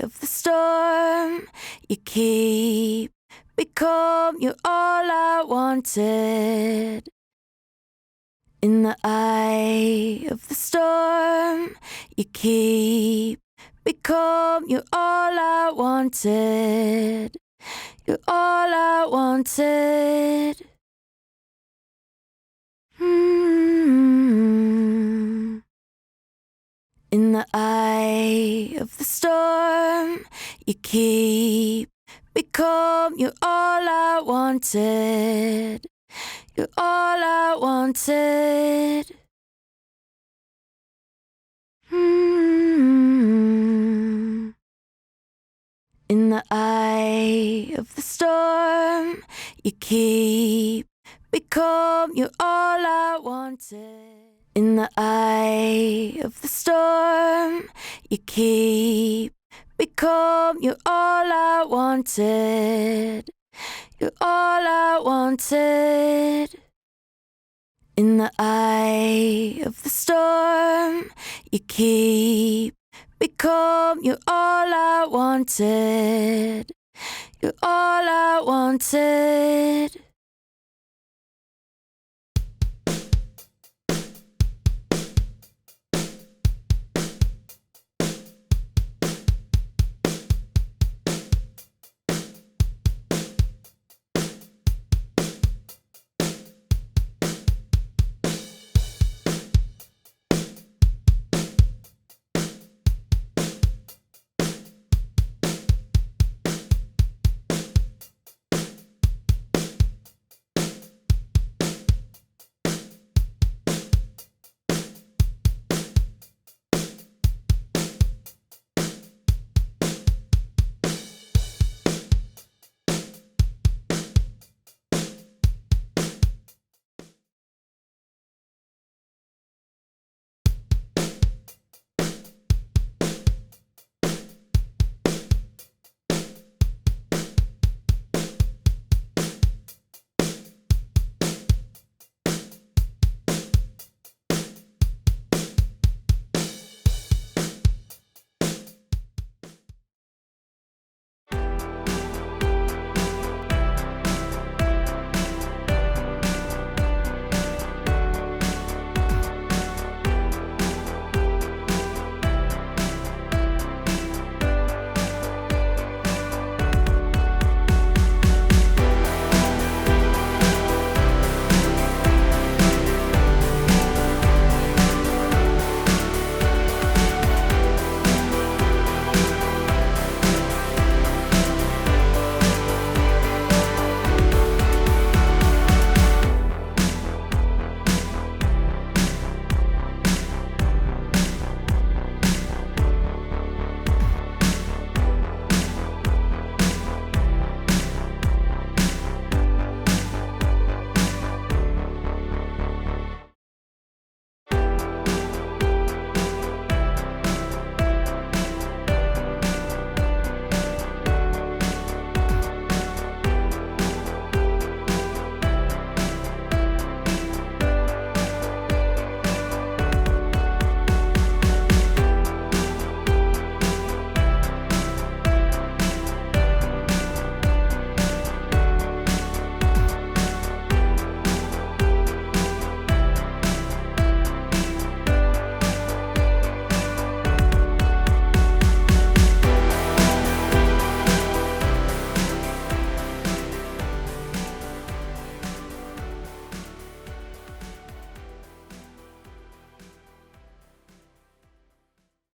of the storm, you keep me calm, you're all I wanted. In the eye of the storm, you keep me calm, you're all I wanted. You're all I wanted. In the eye of the storm, you keep me calm, you're all I wanted. You're all I wanted. In the eye of the storm, you keep me calm, you're all I wanted. In the eye of the storm, you keep me calm, you're all I wanted. You're all I wanted. In the eye of the storm, you keep me calm, you're all I wanted. You're all I wanted.